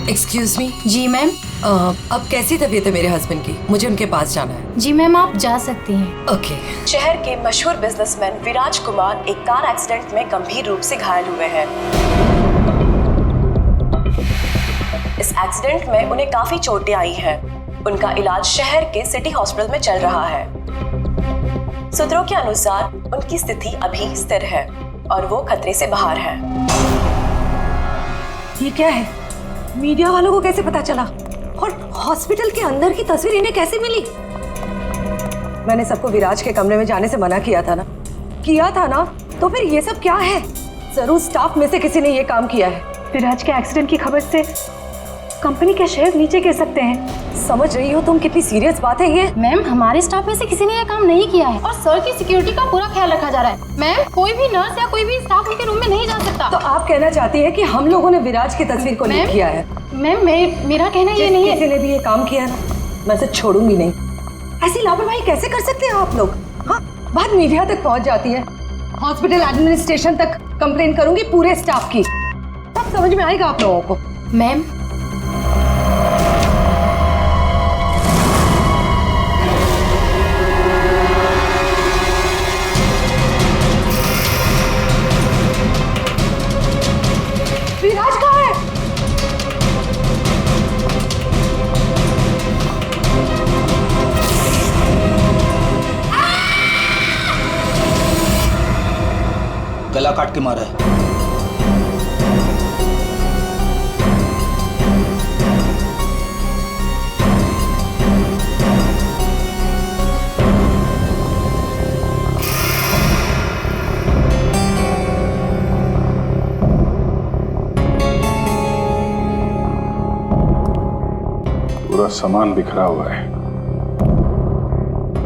Excuse me. जी ma'am. अब कैसी तबीयत है मेरे हस्बैंड की? मुझे उनके पास जाना है। जी मैम, आप जा सकती हैं। ओके। शहर के मशहूर बिजनेसमैन विराज कुमार एक कार एक्सीडेंट में गंभीर रूप से घायल हुए हैं। इस एक्सीडेंट में उन्हें काफी चोटें आई हैं। उनका इलाज शहर के सिटी हॉस्पिटल में चल रहा है। सूत्रों के अनुसार उनकी स्थिति अभी स्थिर है और वो खतरे से बाहर है। ये क्या है? मीडिया वालों को कैसे पता चला? और हॉस्पिटल के अंदर की तस्वीर इन्हें कैसे मिली? मैंने सबको विराज के कमरे में जाने से मना किया था ना? तो फिर ये सब क्या है? जरूर स्टाफ में से किसी ने ये काम किया है। विराज के एक्सीडेंट की खबर से कंपनी के शेयर नीचे गिर सकते हैं। समझ रही हो तुम कितनी सीरियस बात है ये? मैम, हमारे स्टाफ में से किसी ने ये काम नहीं किया है और सर की सिक्योरिटी का पूरा ख्याल रखा जा रहा है। मैम, कोई भी नर्स या कोई भी स्टाफ उनके रूम में नहीं जा सकता। तो आप कहना चाहती है कि हम लोगों ने विराज की तस्वीर को लीक किया है? मैम, मेरा कहना ये नहीं है। किसी ने भी ये काम किया है ना, मैं इसे छोड़ूंगी नहीं। ऐसी लापरवाही कैसे कर सकते हैं आप लोग? हाँ, बात मीडिया तक पहुंच जाती है। हॉस्पिटल एडमिनिस्ट्रेशन तक कंप्लेन करूंगी पूरे स्टाफ की। तब समझ में आएगा आप लोगों को। मैम, विराज कहाँ है? गला काट के मारा है। पूरा सामान बिखरा हुआ है।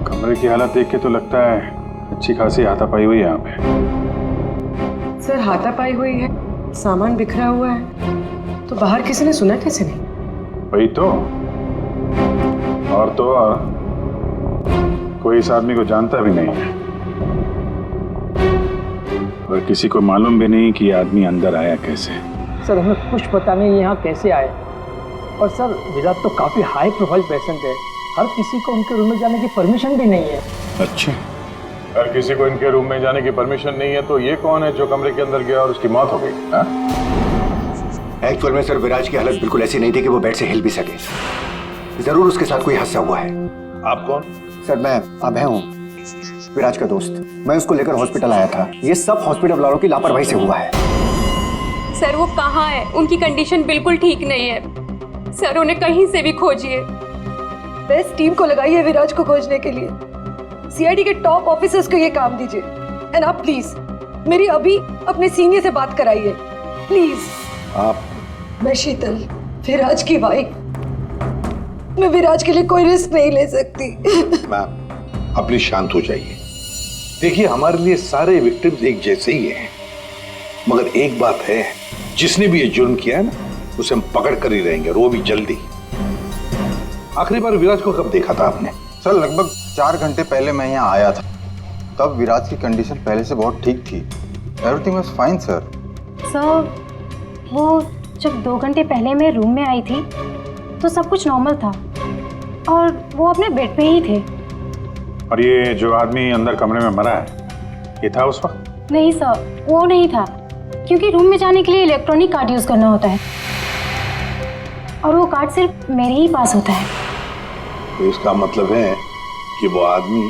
कमरे की हालत देख के तो लगता है अच्छी खासी हाथापाई हुई है यहाँ पे। सर, हाथापाई हुई है, सामान बिखरा हुआ है, तो बाहर किसी ने सुना कैसे नहीं? वही तो। और कोई इस आदमी को जानता भी नहीं है और किसी को मालूम भी नहीं कि ये आदमी अंदर आया कैसे। सर, हमें कुछ पता नहीं यहाँ कैसे आए। और सर, विराट तो काफी हाई प्रोफाइल पेशेंट है। हर किसी को उनके रूम में जाने की परमिशन भी नहीं है। अच्छा, हर किसी को इनके रूम में जाने की परमिशन नहीं है, तो ये कौन है जो कमरे के अंदर गया और उसकी मौत हो गई? एक्चुअल में सर, विराज की हालत बिल्कुल ऐसी नहीं थी कि वो बेड से हिल भी सके। जरूर उसके साथ कोई हादसा हुआ है। आप कौन? सर, मैं अभय हूँ, विराज का दोस्त। मैं उसको लेकर हॉस्पिटल आया था। ये सब हॉस्पिटल वालों की लापरवाही से हुआ है। सर, वो कहाँ है? उनकी कंडीशन बिल्कुल ठीक नहीं है। सर, उन्हें कहीं से भी खोजिए। बेस्ट टीम को लगाइए विराज को खोजने के लिए। सीआईडी के टॉप ऑफिसर्स को ये काम दीजिए। एंड आप प्लीज मेरी अभी अपने सीनियर से बात कराइए, प्लीज। आप? मैं शीतल, विराज की वाइफ। मैं विराज के लिए कोई रिस्क नहीं ले सकती। मैम, अपनी शांत हो जाइए। देखिए, हमारे लिए सारे विक्टिम्स एक जैसे ही हैं, मगर एक बात है, जिसने भी ये जुर्म किया है ना, उसे हम पकड़ कर ही रहेंगे, और वो भी जल्दी। आखिरी बार विराज को कब देखा था आपने? सर, लगभग 4 घंटे पहले मैं यहाँ आया था। तब विराज की कंडीशन पहले से बहुत ठीक थी। Everything was fine sir. Sir, वो जब 2 घंटे पहले मैं रूम में आई थी तो सब कुछ नॉर्मल था और वो अपने बेड पे ही थे। और ये जो आदमी अंदर कमरे में मरा है, ये था उस वक्त? नहीं सर, वो नहीं था, क्योंकि रूम में जाने के लिए इलेक्ट्रॉनिक कार्ड यूज करना होता है और वो कार्ड सिर्फ मेरे ही पास होता है। तो इसका मतलब है कि वो आदमी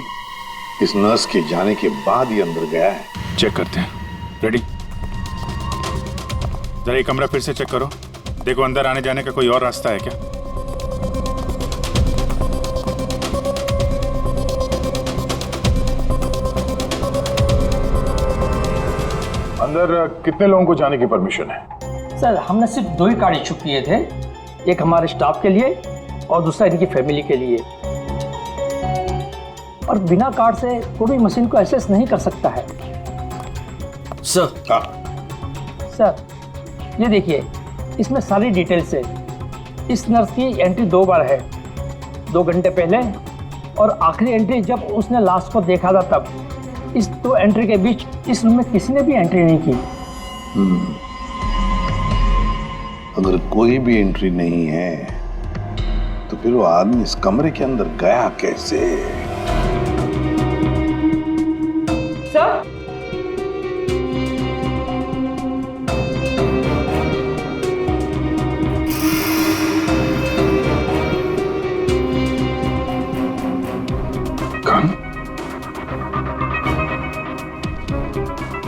इस नर्स के जाने के बाद ही अंदर गया है। चेक करते हैं। रेडी? जरा ये कमरा फिर से चेक करो, देखो अंदर आने जाने का कोई और रास्ता है क्या। अंदर कितने लोगों को जाने की परमिशन है? सर, हमने सिर्फ 2 ही कार्ड इशू किए थे। एक हमारे स्टाफ के लिए और दूसरा इनकी फैमिली के लिए। और बिना कार्ड से कोई भी मशीन को एक्सेस नहीं कर सकता है। सर, सर, ये देखिए, इसमें सारी डिटेल्स है। इस नर्स की एंट्री 2 बार है, 2 घंटे पहले और आखिरी एंट्री जब उसने लास्ट को देखा था तब। इस 2 एंट्री के बीच इस रूम में किसी ने भी एंट्री नहीं की। अगर कोई भी एंट्री नहीं है तो फिर वो आदमी इस कमरे के अंदर गया कैसे? Sir, gun?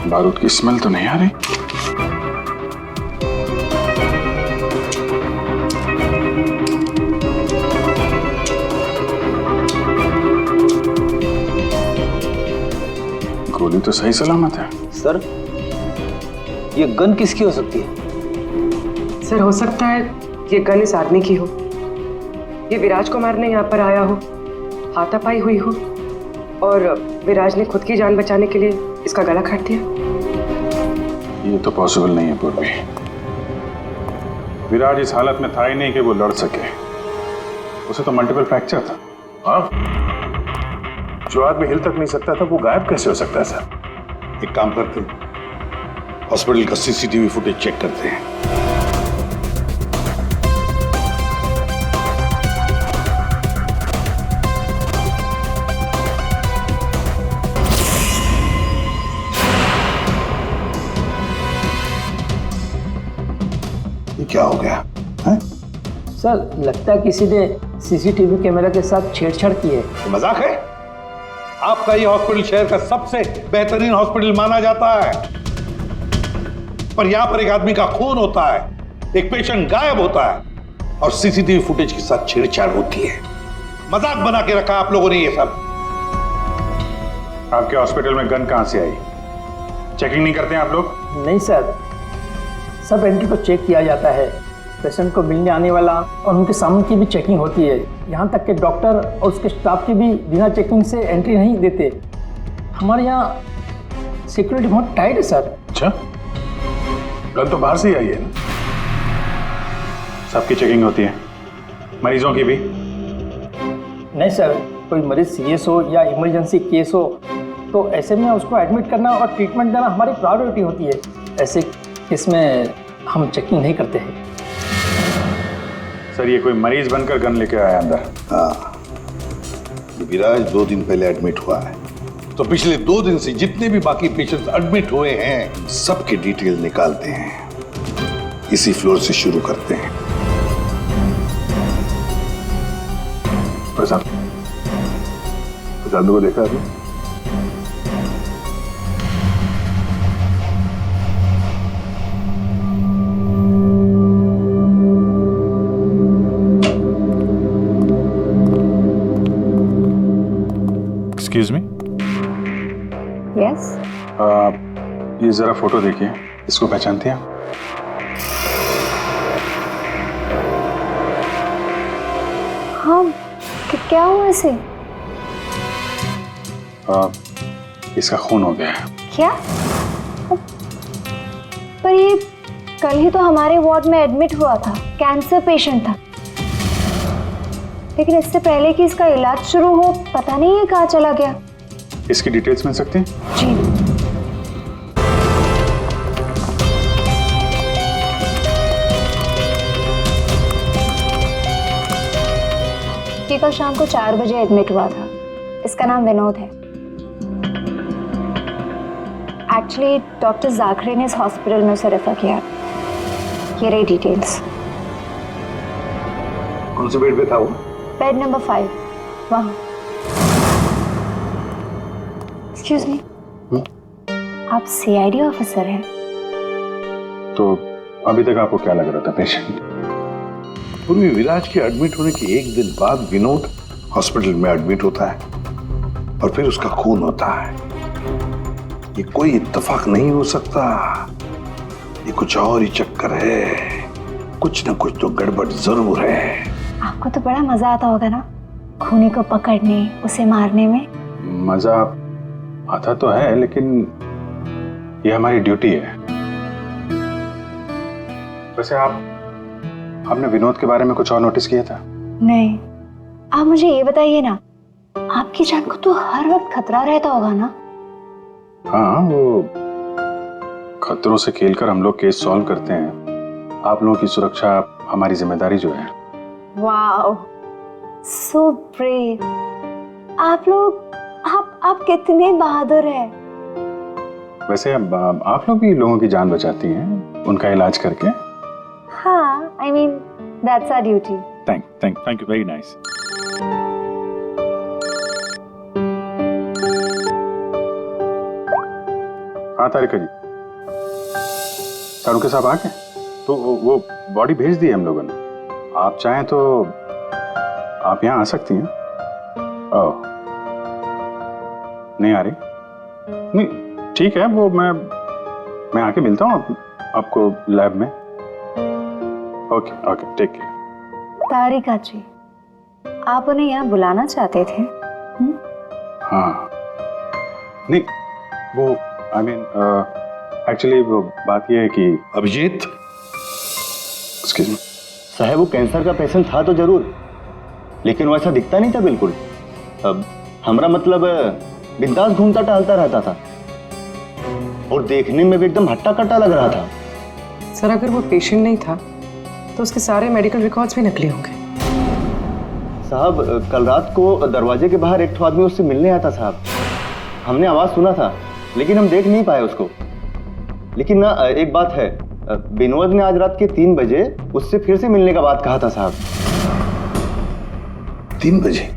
बारूद की स्मेल तो नहीं आ रही। गोली तो सही सलामत है। सर, ये गन किसकी हो सकती है? सर हो सकता है ये गन इस आदमी की हो, ये विराज को मारने यहाँ पर आया हो, हाथापाई हुई हो और विराज ने खुद की जान बचाने के लिए इसका गला काट दिया। ये तो पॉसिबल नहीं है पूर्वी। विराज इस हालत में था ही नहीं कि वो लड़ सके। उसे तो मल्टीपल फ्रैक्चर था। हाँ, जो आदमी हिल तक नहीं सकता था वो गायब कैसे हो सकता है सर? एक काम करते हैं, हॉस्पिटल का सीसीटीवी फुटेज चेक करते हैं। ये क्या हो गया है? सर, लगता है किसी ने सीसीटीवी कैमरा के साथ छेड़छाड़ की है। मजाक है? आपका ये हॉस्पिटल शहर का सबसे बेहतरीन हॉस्पिटल माना जाता है, पर यहां पर एक आदमी का खून होता है, एक पेशेंट गायब होता है और सीसीटीवी फुटेज के साथ छेड़छाड़ होती है। मजाक बना के रखा आप लोगों ने ये सब। आपके हॉस्पिटल में गन कहां से आई? चेकिंग नहीं करते हैं आप लोग? नहीं सर, सब एंट्री को चेक किया जाता है। पेशेंट को मिलने आने वाला और उनके सामान की भी चेकिंग होती है। यहाँ तक कि डॉक्टर और उसके स्टाफ की भी बिना चेकिंग से एंट्री नहीं देते। हमारे यहाँ सिक्योरिटी बहुत टाइट है सर। अच्छा, गन तो बाहर से ही आई है ना? सबकी चेकिंग होती है, मरीजों की भी? नहीं सर, कोई मरीज सीरियस हो या इमरजेंसी केस हो तो ऐसे में उसको एडमिट करना और ट्रीटमेंट देना हमारी प्रायोरिटी होती है। ऐसे केस में हम चेकिंग नहीं करते हैं। सर, ये कोई मरीज बनकर गन लेके आया अंदर? हाँ, विराज 2 दिन पहले एडमिट हुआ है, तो पिछले 2 दिन से जितने भी बाकी पेशेंट्स एडमिट हुए हैं सबके डिटेल निकालते हैं। इसी फ्लोर से शुरू करते हैं। प्रसाद को देखा अभी? Excuse me. यस। ये जरा फोटो देखिए, इसको पहचानते हैं? हाँ, क्या हुआ इसे? इसका खून हो गया है। क्या? पर ये कल ही तो हमारे वार्ड में एडमिट हुआ था, कैंसर पेशेंट था। लेकिन इससे पहले कि इसका इलाज शुरू हो, पता नहीं ये कहाँ चला गया। इसकी डिटेल्स मिल सकती हैं? जी। ये कल शाम को 4 बजे एडमिट हुआ था। इसका नाम विनोद है। एक्चुअली डॉक्टर जाखरे ने इस हॉस्पिटल में उसे रेफर किया। ये रही डिटेल्स। कौन से बेड पे था वो? बेड नंबर 5, वहाँ। एक्सक्यूज मी, आप सीआईडी ऑफिसर हैं? तो अभी तक आपको क्या लग रहा था पेशेंट? पूर्वी, विराज के एडमिट होने के 1 दिन बाद विनोद हॉस्पिटल में एडमिट होता है और फिर उसका खून होता है। ये कोई इत्तेफाक नहीं हो सकता, ये कुछ और ही चक्कर है। कुछ ना कुछ तो गड़बड़ जरूर है। आपको तो बड़ा मजा आता होगा ना खूनी को पकड़ने, उसे मारने में? मजा आता तो है, लेकिन ये हमारी ड्यूटी है। वैसे आपने विनोद के बारे में कुछ और नोटिस किया था? नहीं। आप मुझे ये बताइए ना, आपकी जान को तो हर वक्त खतरा रहता होगा ना? हाँ, वो खतरों से खेलकर हम लोग केस सॉल्व करते हैं आप लोगों की सुरक्षा हमारी जिम्मेदारी जो है। Wow, so brave. आप लोग आप कितने बहादुर हैं। वैसे अब आप लोग भी लोगों की जान बचाती हैं उनका इलाज करके। हाँ, I mean that's our duty. Thank you, very nice. हाँ तारिका जी, सारुके साहब आ गए? तो वो बॉडी भेज दी है हम लोगों ने। आप चाहें तो आप यहाँ आ सकती हैं। ओह, नहीं आ रही? नहीं, ठीक है, वो मैं आके मिलता हूँ आपको लैब में। Okay, take care. Tarika ji, आप उन्हें यहाँ बुलाना चाहते थे? हाँ, नहीं, वो एक्चुअली वो बात ये है कि अभिजीत, एक्सक्यूज मी साहब, वो कैंसर का पेशेंट था तो जरूर, लेकिन वैसा दिखता नहीं था बिल्कुल। अब हमारा मतलब बिंदास घूमता टहलता रहता था और देखने में भी एकदम हट्टा कट्टा लग रहा था। सर, अगर वो पेशेंट नहीं था तो उसके सारे मेडिकल रिकॉर्ड्स भी नकली होंगे। साहब, कल रात को दरवाजे के बाहर एक आदमी उससे मिलने आया था साहब। हमने आवाज सुना था लेकिन हम देख नहीं पाए उसको। लेकिन ना, एक बात है, विनोद ने आज रात के 3 बजे उससे फिर से मिलने का बात कहा था साहब। 3 बजे?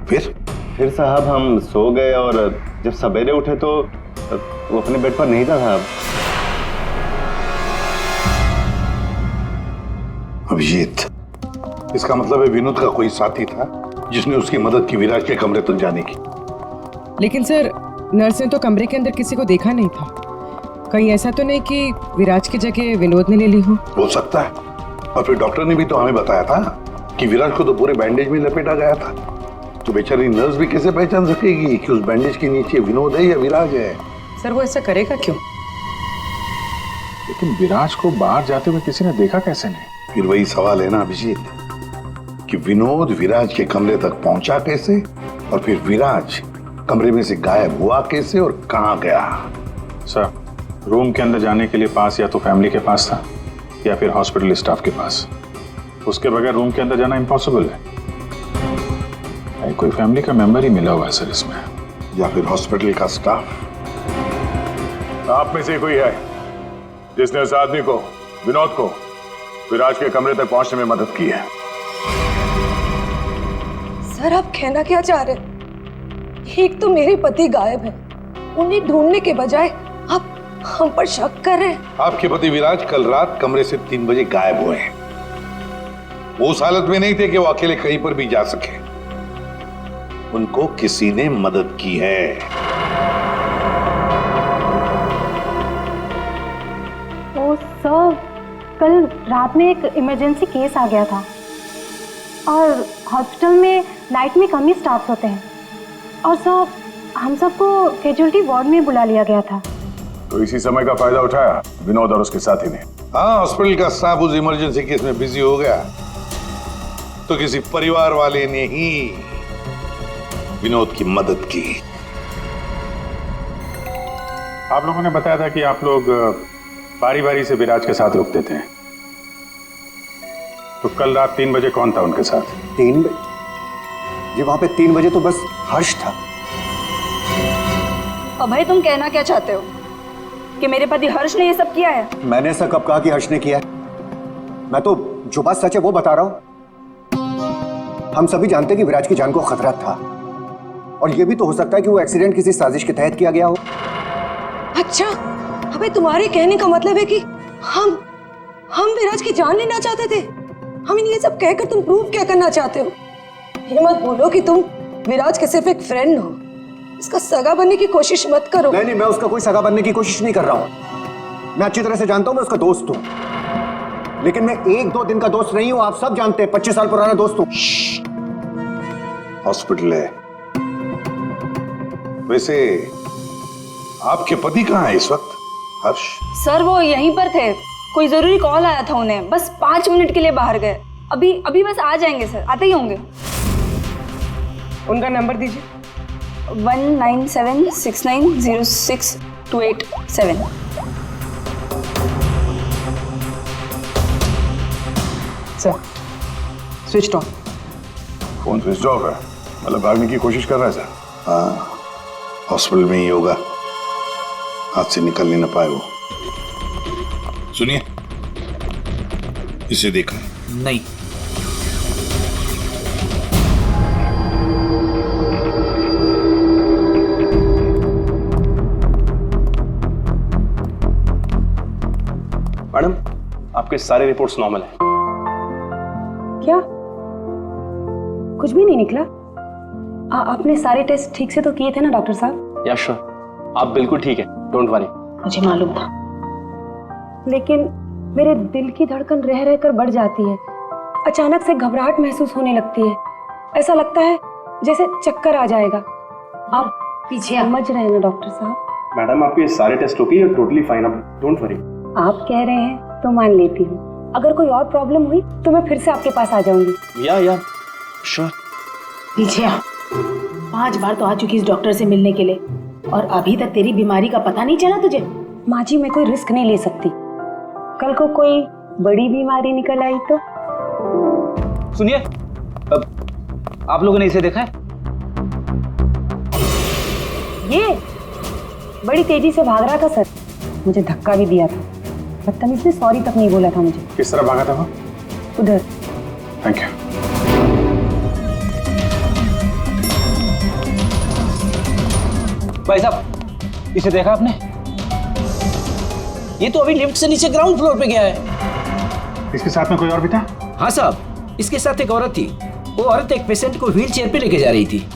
फिर साहब हम सो गए और जब सवेरे उठे तो वो अपने बेड पर नहीं था साहब। अभिजीत, इसका मतलब है विनोद का कोई साथी था जिसने उसकी मदद की विराज के कमरे तक जाने की। लेकिन सर, नर्स ने तो कमरे के अंदर किसी को देखा नहीं था। कहीं ऐसा तो नहीं कि विराज की जगह विनोद ने ले ली हो सकता है। और फिर डॉक्टर ने भी तो हमें बताया था कि विराज को तो पूरे बैंडेज में लपेटा गया था। तो बेचारी नर्स भी कैसे पहचान सकेगी कि उस बैंडेज के नीचे विनोद है या विराज है? सर, वो ऐसा करेगा क्यों? लेकिन विराज को बाहर जाते हुए किसी ने देखा कैसे नहीं? फिर वही सवाल है ना अभिजीत, कि विनोद विराज के कमरे तक पहुंचा कैसे और फिर विराज कमरे में से गायब हुआ कैसे और कहां गया? सर, रूम के अंदर जाने के लिए पास या तो फैमिली के पास था या फिर हॉस्पिटल स्टाफ के पास। उसके बगैर रूम के अंदर जाना इम्पॉसिबल है। कोई फैमिली का मेंबर ही मिला हुआ है सर इसमें, या फिर हॉस्पिटल का स्टाफ। आप में से कोई है जिसने उस आदमी को, विनोद को, विराज के कमरे तक पहुंचने में मदद की है? सर, आप कहना क्या चाह रहे हैं? एक तो मेरे पति गायब है, उन्हें ढूंढने के बजाय आप हम पर शक कर रहे हैं। आपके पति विराज कल रात कमरे से 3 बजे गायब हुए हैं। वो उस हालत में नहीं थे कि वो अकेले कहीं पर भी जा सके। उनको किसी ने मदद की है। तो सर, कल रात में एक इमरजेंसी केस आ गया था और हॉस्पिटल में नाइट में कम ही स्टाफ होते हैं और सर, हम सबको कैजुअलिटी वार्ड में बुला लिया गया था। तो इसी समय का फायदा उठाया विनोद और उसके साथी ने। हाँ, हॉस्पिटल का स्टाफ उस इमरजेंसी केस में बिजी हो गया तो किसी परिवार वाले ने ही विनोद की मदद की। आप लोगों ने बताया था कि आप लोग बारी बारी से विराज के साथ रुकते थे, तो कल रात 3 बजे कौन था उनके साथ? 3 बजे जी, वहां पे 3 बजे तो बस हर्ष था। अभय, तुम कहना क्या चाहते हो कि मेरे पति हर्ष ने ये सब किया है? मैंने ऐसा कब कहा कि हर्ष ने किया है? मैं तो जो बात सच है वो बता रहा हूं। हम सभी जानते हैं कि विराज की जान को खतरा था और ये भी तो हो सकता है कि वो एक्सीडेंट किसी साजिश के तहत किया गया हो। अच्छा, अबे तुम्हारे कहने का मतलब है कि हम विराज की जान लेना चाहते थे? हमें ये सब कहकर तुम प्रूव क्या करना चाहते हो? ये मत बोलो कि तुम विराज के सिर्फ एक फ्रेंड हो। इसका सगा बनने की कोशिश मत करो। नहीं, मैं उसका कोई सगा बनने की कोशिश नहीं कर रहा हूँ। मैं अच्छी तरह से जानता हूँ, मैं उसका दोस्त हूँ। लेकिन मैं 1-2 दिन का दोस्त नहीं हूँ, आप सब जानते हैं। 25 साल पुराना दोस्त हूँ। हॉस्पिटल है। वैसे आपके पति कहाँ है इस वक्त? हर्ष? सर, वो यहीं पर थे। कोई जरूरी कॉल आया था उन्हें, बस 5 मिनट के लिए बाहर गए। अभी बस आ जाएंगे सर, आते ही होंगे। उनका नंबर दीजिए। 19769062887। Sir, switch on. Phone switch off है, मतलब भागने की कोशिश कर रहा है सर। हाँ, हॉस्पिटल में ही होगा, हाथ से निकल नहीं ना पाए वो। सुनिए, इसे देखा? नहीं। मैडम, आपके सारे रिपोर्ट्स नॉर्मल हैं। क्या? कुछ भी नहीं निकला? आपने सारे टेस्ट ठीक से तो किए थे ना डॉक्टर साहब? या श्योर, आप बिल्कुल ठीक है, डोंट वरी। मुझे मालूम था, लेकिन मेरे दिल की धड़कन रह रहकर बढ़ जाती है। अचानक से घबराहट महसूस होने लगती है। ऐसा लगता है जैसे चक्कर आ जाएगा। आप पीछे समझ रहे हैं ना डॉक्टर साहब? मैडम, आपके सारे टेस्ट ओके है, टोटली फाइन, आप डोंट वरी। आप कह रहे हैं तो मान लेती हूँ। अगर कोई और प्रॉब्लम हुई तो मैं फिर से आपके पास आ जाऊंगी। या श्योर। पीछे आ। 5 बार तो आ चुकी इस डॉक्टर से मिलने के लिए और अभी तक तेरी बीमारी का पता नहीं चला तुझे? माँ जी, मैं कोई रिस्क नहीं ले सकती। कल को कोई बड़ी बीमारी निकल आई तो? सुनिए, आप लोगों ने इसे देखा है? ये बड़ी तेजी से भाग रहा था सर, मुझे धक्का भी दिया था। बदतमीज ने सॉरी तक नहीं बोला था मुझे। किस तरह भागा था वो? उधर। Thank you. भाई साहब, इसे देखा आपने? ये तो अभी लिफ्ट से नीचे ग्राउंड फ्लोर पे गया है। इसके साथ में कोई और भी था? हाँ साहब, इसके साथ एक औरत थी। वो औरत एक पेशेंट को व्हील चेयर पे लेके जा रही थी।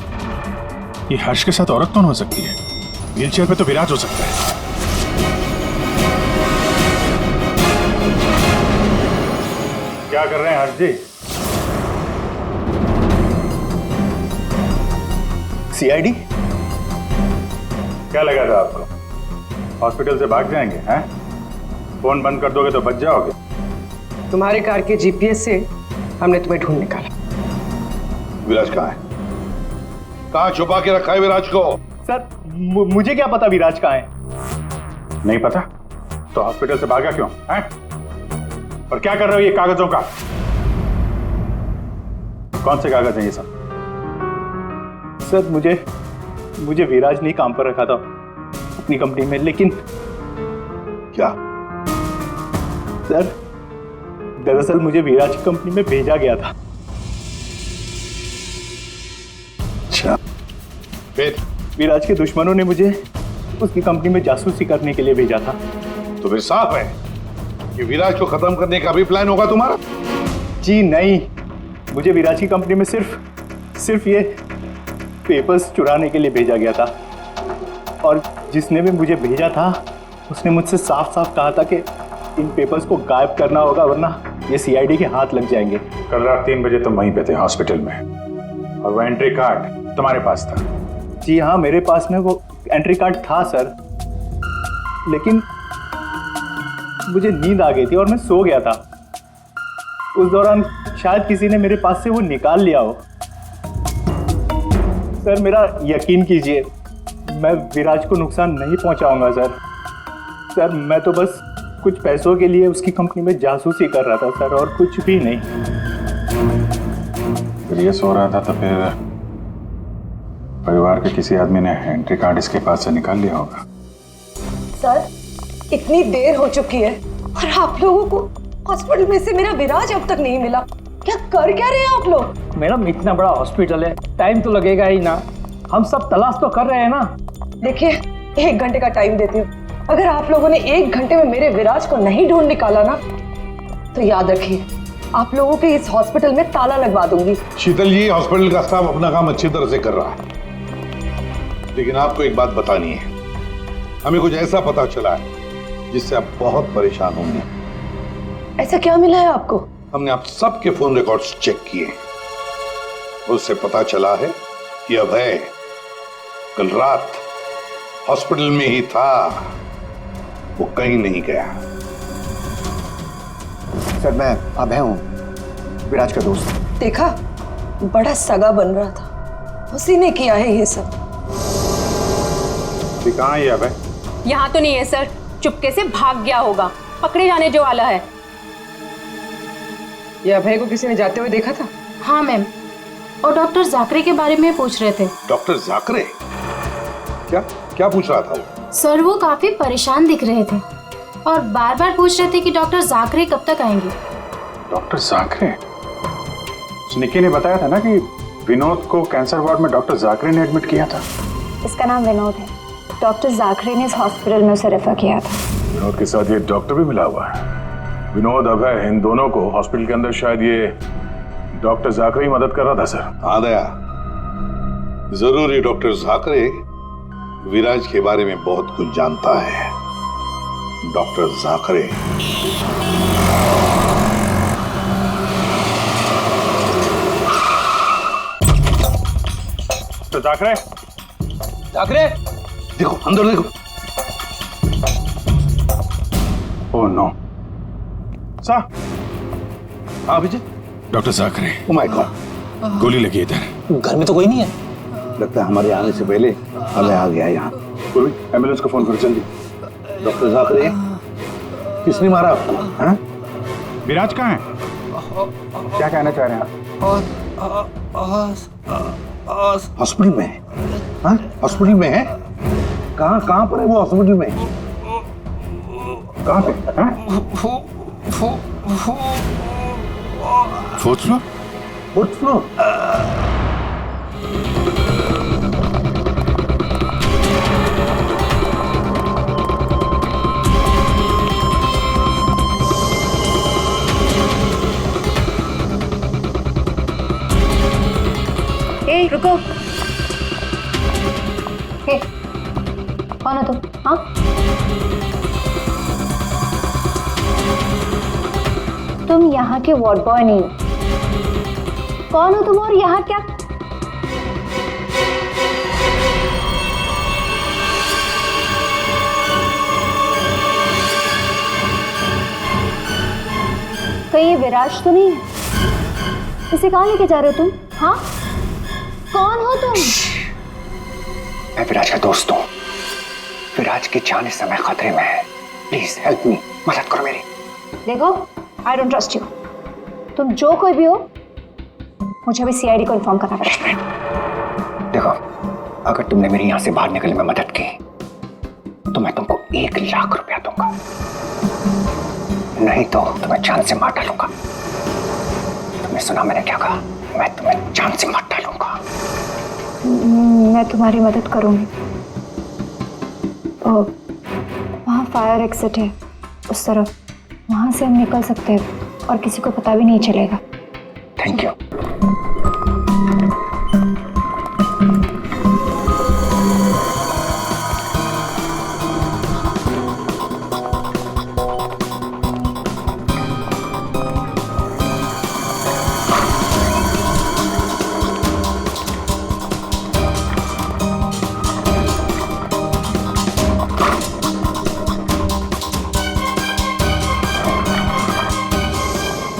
ये हर्ष के साथ औरत कौन हो सकती है? व्हील चेयर पे तो विराज हो सकता है। क्या कर रहे हैं हर्ष जी? सीआईडी? क्या लगा था आपको हॉस्पिटल से भाग जाएंगे? हैं? फोन बंद कर दोगे तो बच जाओगे। तुम्हारे कार के जीपीएस से हमने तुम्हें ढूंढ निकाला। विराज कहाँ है? कहाँ छुपा के रखा है विराज को? सर, मुझे क्या पता विराज कहाँ है? नहीं पता तो हॉस्पिटल से भागा क्यों? हैं? और क्या कर रहे हो ये कागजों का? कौन से कागज हैं ये सब? सर, मुझे विराज ने काम पर रखा था अपनी कंपनी में, लेकिन क्या? सर, दरअसल मुझे विराज की कंपनी में भेजा गया था। अच्छा, फिर? विराज के दुश्मनों ने मुझे उसकी कंपनी में जासूसी करने के लिए भेजा था। तो फिर साफ है कि विराज को खत्म करने का भी प्लान होगा तुम्हारा? जी नहीं, मुझे विराज की कंपनी में सिर्फ ये पेपर्स चुराने के लिए भेजा गया था। और जिसने भी मुझे भेजा था उसने मुझसे साफ साफ कहा था कि इन पेपर्स को गायब करना होगा, वरना ये सीआईडी के हाथ लग जाएंगे। कल रात 3 बजे तुम वहीं पे थे हॉस्पिटल में, और वो एंट्री कार्ड तुम्हारे पास था? जी हाँ, मेरे पास में वो एंट्री कार्ड था सर, लेकिन मुझे नींद आ गई थी और मैं सो गया था। उस दौरान शायद किसी ने मेरे पास से वो निकाल लिया हो। सर, मेरा यकीन कीजिए, मैं विराज को नुकसान नहीं पहुंचाऊंगा सर। सर, मैं तो बस कुछ पैसों के लिए उसकी कंपनी में जासूसी कर रहा था सर, और कुछ भी नहीं। फिर ये सो रहा था तो फिर परिवार के किसी आदमी ने एंट्री कार्ड इसके पास से निकाल लिया होगा। सर, इतनी देर हो चुकी है और आप लोगों को हॉस्पिटल में से मेरा विराज अब तक नहीं मिला। क्या कर क्या रहे हैं आप लोग? मैडम, इतना बड़ा हॉस्पिटल है, टाइम तो लगेगा ही ना। हम सब तलाश तो कर रहे हैं ना। देखिए, 1 घंटे का टाइम देती हूँ। अगर आप लोगों ने 1 घंटे में मेरे विराज को नहीं ढूंढ निकाला ना, तो याद रखिए, आप लोगों के इस हॉस्पिटल में ताला लगवा दूंगी। शीतल जी, हॉस्पिटल का स्टाफ अपना काम अच्छी तरह से कर रहा है, लेकिन आपको एक बात बतानी है। हमें कुछ ऐसा पता चला है जिससे आप बहुत परेशान होंगे। ऐसा क्या मिला है आपको? हमने आप सबके फोन रिकॉर्ड्स चेक किए, उससे पता चला है कि अभय कल रात हॉस्पिटल में ही था, वो कहीं नहीं गया। सर, मैं अभय हूँ, विराज का दोस्त। देखा, बड़ा सगा बन रहा था, उसी ने किया है ये सब। कहाँ है ये अभय? यहाँ तो नहीं है सर, चुपके से भाग गया होगा, पकड़े जाने जो वाला है। ये अभय को किसी ने जाते हुए देखा था? हाँ मैम, और डॉक्टर जाकरे के बारे में पूछ रहे थे। डॉक्टर जाकरे? क्या क्या पूछ रहा था वो? सर वो काफी परेशान दिख रहे थे और बार बार पूछ रहे थे कि डॉक्टर जाकरे कब तक आएंगे। डॉक्टर जाकरे? निक्की ने बताया था ना कि विनोद को कैंसर वार्ड में डॉक्टर जाकरे ने एडमिट किया था। इसका नाम विनोद है। डॉक्टर जाकरे ने इस हॉस्पिटल में उसे रेफर किया था। विनोद के साथ ये डॉक्टर भी मिला हुआ है। विनोद, अभय, इन दोनों को हॉस्पिटल के अंदर शायद ये डॉक्टर जाकरे ही मदद कर रहा था सर। हाँ दया, जरूर ये डॉक्टर जाकरे विराज के बारे में बहुत कुछ जानता है। डॉक्टर जाकरे तो जाकरे जाकरे देखो, अंदर देखो। Oh no sir. हाँ Vijay. Doctor Jakre. Oh my God, गोली लगी इधर। घर में तो कोई नहीं है। लगता है हमारे आने से पहले हमें आ गया यहाँ। कोई एम्बुलेंस को फोन करो जल्दी। डॉक्टर जाकरे, किसने मारा आपको? हाँ? विराज कहाँ है? क्या कहना चाह रहे हैं आप? हॉस्पिटल में है? हाँ? हॉस्पिटल में है? कहाँ पर है वो हॉस्पिटल में? कहाँ पे? Fourth floor? Fourth floor? ए रुको। हे, कौन हो तुम? हाँ, तुम यहाँ के वार्ड बॉय नहीं हो। कौन हो तुम और यहाँ क्या? कहीं ये विराज तो नहीं है? इसे कहाँ लेके जा रहे हो तुम? हाँ, कौन हो तुम? मैं विराज का दोस्त हूँ। विराज की जान इस समय खतरे में है। प्लीज हेल्प मी, मदद करो मेरी। देखो, आई डोंट ट्रस्ट यू। तुम जो कोई भी हो, मुझे अभी सीआईडी को इन्फॉर्म करना पड़ेगा। देखो, अगर तुमने मेरी यहाँ से बाहर निकलने में मदद की तो मैं तुमको 1 लाख रुपया दूंगा, नहीं तो तुम्हें जान से मार डालूंगा। तुमने सुना मैंने क्या कहा? मैं तुम्हें जान से मार डालूंगा। मैं तुम्हारी मदद करूंगी। वहाँ फायर एग्जिट है उस तरफ, वहाँ से हम निकल सकते हैं और किसी को पता भी नहीं चलेगा। Thank you.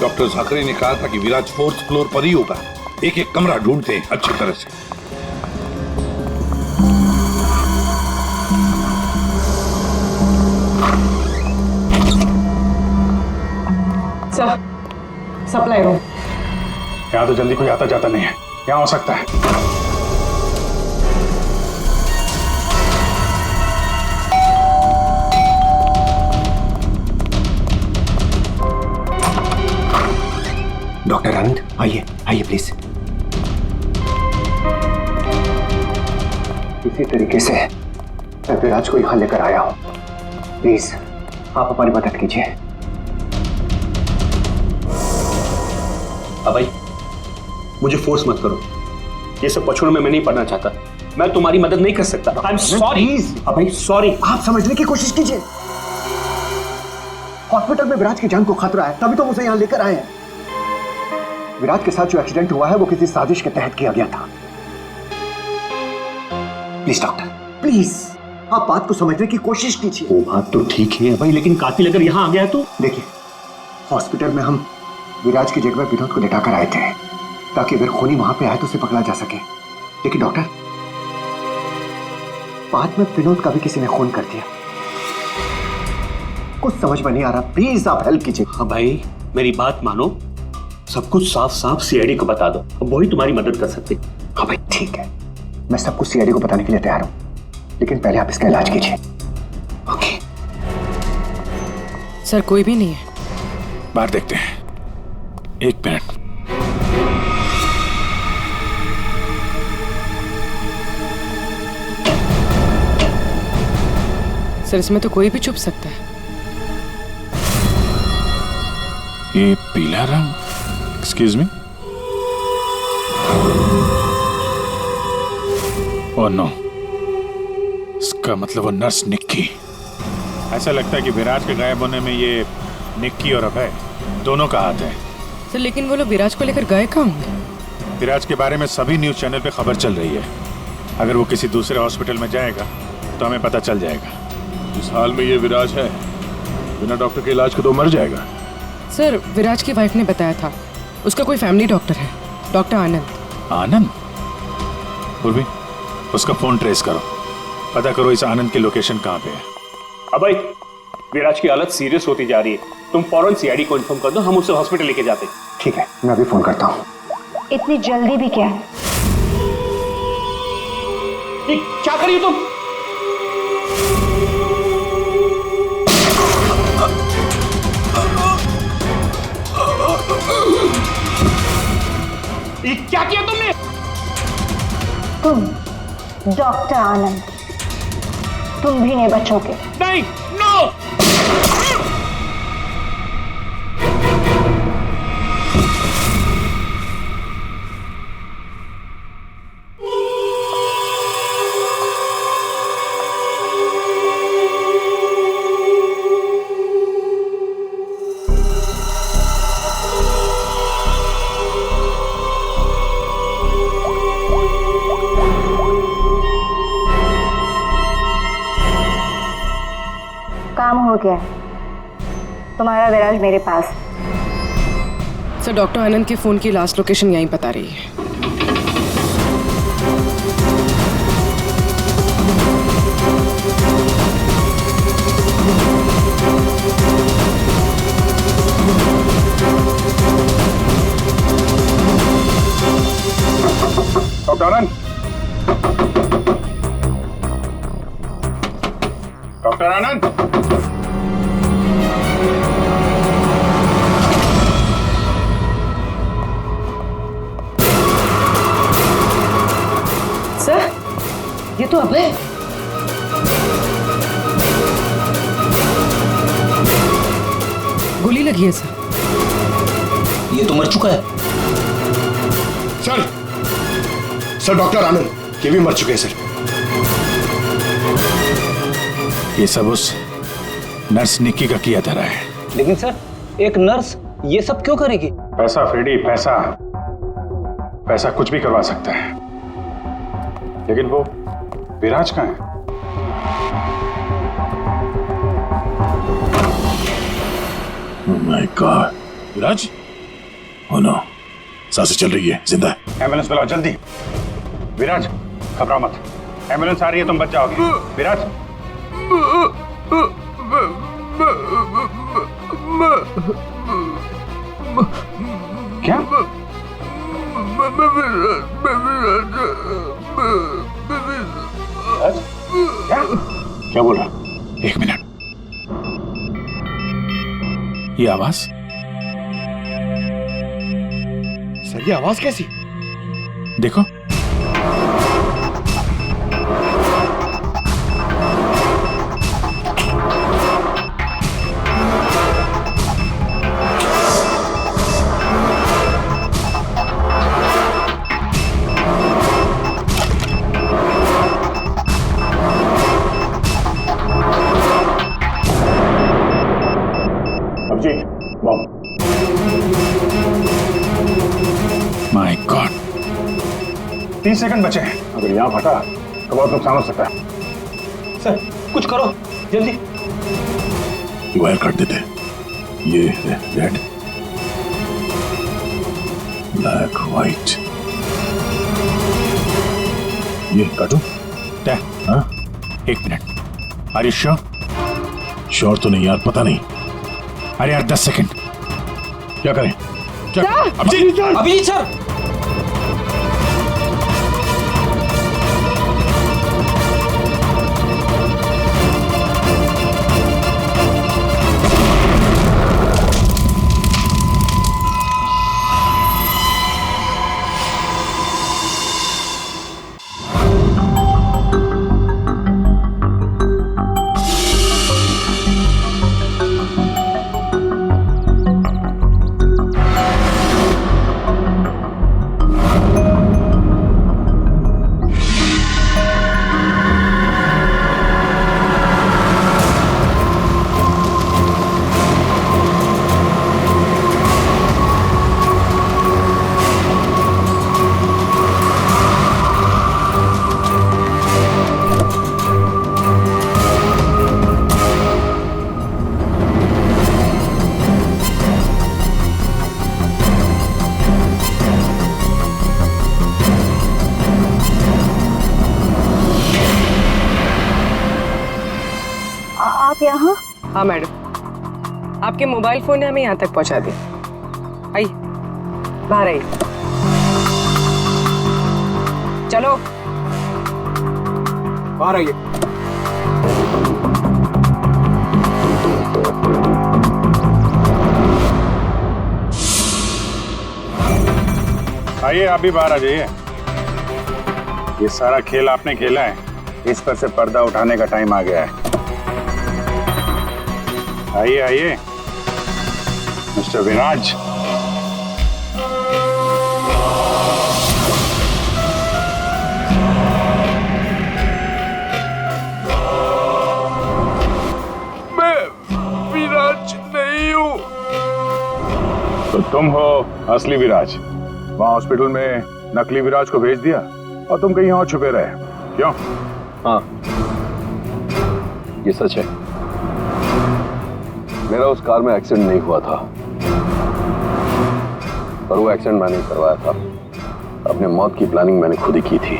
डॉक्टर जाकरे ने कहा था कि विराज 4th फ्लोर पर ही होगा। एक एक कमरा ढूंढते हैं अच्छी तरह से। Sir, supply room. यहाँ तो जल्दी कोई आता जाता नहीं है। यहाँ हो सकता है। डॉक्टर आनंद, आइए आइए प्लीज। इसी तरीके से मैं विराज को यहाँ लेकर आया हूँ। प्लीज आप हमारी मदद कीजिए। अभय, मुझे फोर्स मत करो। ये सब पछुड़ों में मैं नहीं पढ़ना चाहता। मैं तुम्हारी मदद नहीं कर सकता। I am sorry Abhay, sorry. आप समझने की कोशिश कीजिए। हॉस्पिटल में विराज की जान को खतरा है, तभी तो मुझे यहाँ लेकर आए हैं। विराज के साथ जो एक्सीडेंट हुआ है वो किसी साजिश के तहत किया गया था। प्लीज डॉक्टर, प्लीज आप बात को समझने की कोशिश कीजिए। वो बात तो ठीक है भाई, लेकिन कातिल अगर यहाँ आ गया तो? देखिए, हॉस्पिटल में हम विराज की जगह विनोद को लेटाकर आए थे ताकि अगर खूनी वहां पे आए तो उसे पकड़ा जा सके। लेकिन डॉक्टर, बाद में विनोद का भी किसी ने खून कर दिया। कुछ समझ में नहीं आ रहा। प्लीज आप हेल्प कीजिए। हाँ भाई, मेरी बात मानो। सब कुछ साफ साफ सीआईडी को बता दो, अब वही तुम्हारी मदद कर सकते। हाँ भाई ठीक है, मैं सब कुछ सीआईडी को बताने के लिए तैयार हूँ, लेकिन पहले आप इसका इलाज कीजिए। ओके सर कोई भी नहीं है। बाहर देखते हैं, एक मिनट। सर इसमें तो कोई भी छुप सकता है। ये पीला रंग, एक्सक्यूज मी। ओह नो, इसका मतलब वो नर्स निक्की। ऐसा लगता है कि विराज के गायब होने में ये निक्की और अभय दोनों का हाथ है। सर लेकिन वो लोग विराज को लेकर गए कहाँ होंगे? विराज के बारे में सभी न्यूज चैनल पे खबर चल रही है। अगर वो किसी दूसरे हॉस्पिटल में जाएगा तो हमें पता चल जाएगा। जिस हाल में ये विराज है, बिना डॉक्टर के इलाज के तो मर जाएगा। सर विराज की वाइफ ने बताया था उसका कोई फैमिली डॉक्टर है, डॉक्टर आनंद। आनंद? पूर्वी, उसका फोन ट्रेस करो, पता करो इस आनंद की लोकेशन कहाँ पे है। अभय, विराज की हालत सीरियस होती जा रही है, तुम फौरन सीआईडी को इन्फॉर्म कर दो, हम उसे हॉस्पिटल लेके जाते हैं। ठीक है, मैं अभी फोन करता हूँ। इतनी जल्दी भी क्या है? क्या करिए तुम? क्या किया तुमने? तुम डॉक्टर आनंद, तुम भी नहीं बचोगे। नहीं, नो! काम हो गया, तुम्हारा विराज मेरे पास। सर डॉक्टर आनंद के फोन की लास्ट लोकेशन यहीं बता रही है। डॉक्टर आनंद, डॉक्टर आनंद, सर ये तो अभय। गोली लगी है सर। ये तो मर चुका है। सर डॉक्टर आनंद ये भी मर चुके हैं सर। ये सब उस नर्स निक्की का किया धरा है। लेकिन सर एक नर्स ये सब क्यों करेगी? पैसा फ्रेडी, पैसा, पैसा कुछ भी करवा सकता है। लेकिन वो विराज कहाँ है? Oh my God, Viraj? Oh no, सांसें चल रही है, जिंदा है। एम्बुलेंस बुलाओ जल्दी। विराज घबराओ मत, एम्बुलेंस आ रही है, तुम बच जाओगे। विराज क्या? क्या बोल रहा? एक मिनट, ये आवाज? सर ये आवाज कैसी? देखो, माय गॉड, 30 सेकंड बचे हैं। अगर यहाँ फटा तो बहुत नुकसान हो सकता है। सर कुछ करो जल्दी। वायर काट देते। ये रेड, ब्लैक, व्हाइट, ये काटो। हाँ? एक minute, are you sure? Sure तो नहीं यार, पता नहीं। अरे यार 10 सेकंड। क्या करें? अभिजीत सर। आप यहाँ? हाँ मैडम, आपके मोबाइल फोन ने हमें यहाँ तक पहुँचा दिया। आइए बाहर आइए। चलो बाहर आइए। आइए, आप भी बाहर आ जाइए। ये सारा खेल आपने खेला है, इस पर से पर्दा उठाने का टाइम आ गया है। आइए आइए मिस्टर विराज। मैं विराज नहीं हूँ। तो तुम हो असली विराज। वहां हॉस्पिटल में नकली विराज को भेज दिया और तुम कहीं और छुपे रहे, क्यों? हाँ, ये सच है। मेरा उस कार में एक्सीडेंट नहीं हुआ था, पर वो एक्सीडेंट मैंने करवाया था। अपने मौत की प्लानिंग मैंने खुद ही की थी।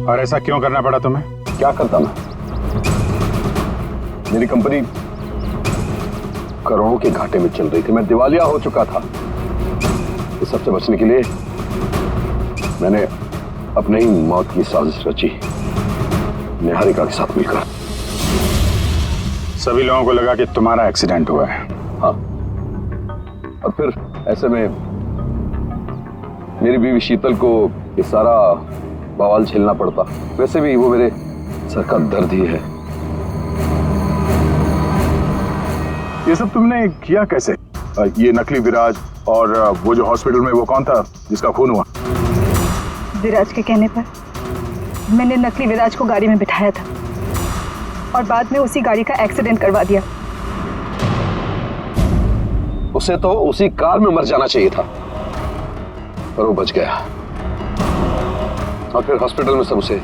और ऐसा क्यों करना पड़ा तुम्हें? क्या करता मैं? मेरी कंपनी करोड़ों के घाटे में चल रही थी, मैं दिवालिया हो चुका था। इस सबसे बचने के लिए मैंने अपने ही मौत की साजिश रची, निहारिका के साथ मिलकर। सभी लोगों को लगा कि तुम्हारा एक्सीडेंट हुआ है। हाँ, और फिर ऐसे में मेरी बीवी शीतल को ये सारा बवाल झेलना पड़ता। वैसे भी वो मेरे सर का दर्द ही है। ये सब तुमने किया कैसे? ये नकली विराज और वो जो हॉस्पिटल में वो कौन था जिसका खून हुआ? विराज के कहने पर मैंने नकली विराज को गाड़ी में बिठाया था और बाद में उसी गाड़ी का एक्सीडेंट करवा दिया। उसे तो उसी कार में मर जाना चाहिए था, पर वो बच गया। और फिर हॉस्पिटल में सब उसे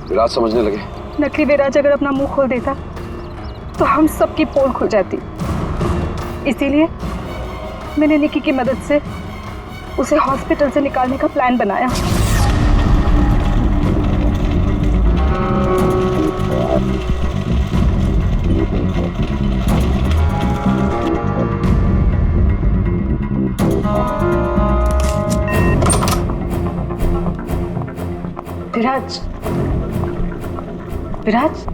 विराज समझने लगे। नकली विराज अगर अपना मुंह खोल देता तो हम सबकी पोल खुल जाती। इसीलिए मैंने निकी की मदद से उसे हॉस्पिटल से निकालने का प्लान बनाया। विराज, विराज,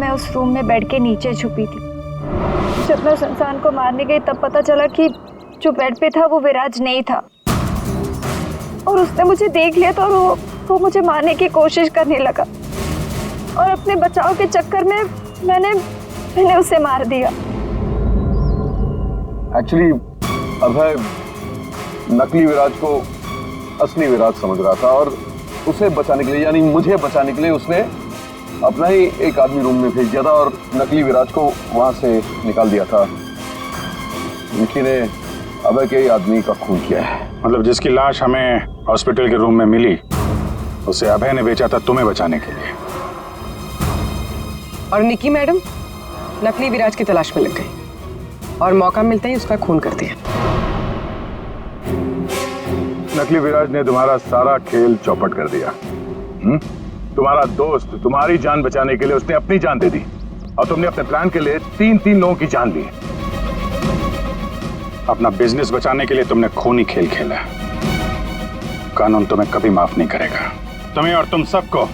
उस रूम में बेड के नीचे छुपी थी। जब मैं उस इंसान को मारने गई तब पता चला कि जो बेड पे था वो विराज नहीं था, और उसने मुझे देख लिया तो वो मुझे मारने की कोशिश करने लगा और अपने बचाव के चक्कर में मैंने उसे मार दिया। एक्चुअली अभय नकली विराज को असली विराज समझ रहा था और उसे बचाने के लिए, यानी मुझे बचाने के लिए, उसने अपना ही एक आदमी रूम में भेज दिया था और नकली विराज को वहां से निकाल दिया था। निकी ने अभय के आदमी का खून किया है। मतलब जिसकी लाश हमें हॉस्पिटल के रूम में मिली उसे अभय ने बेचा था तुम्हें बचाने के लिए। और निकी मैडम नकली विराज की तलाश में लग गई और मौका मिलते ही उसका खून कर दिया। नकली विराज ने तुम्हारा सारा खेल चौपट कर दिया। तुम्हारा दोस्त तुम्हारी जान बचाने के लिए उसने अपनी जान दे दी और तुमने अपने प्लान के लिए 3 लोगों की जान ली। अपना बिजनेस बचाने के लिए तुमने खूनी खेल खेला। कानून तुम्हें कभी माफ नहीं करेगा। तुम्हें और तुम सबको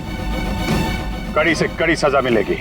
कड़ी से कड़ी सजा मिलेगी।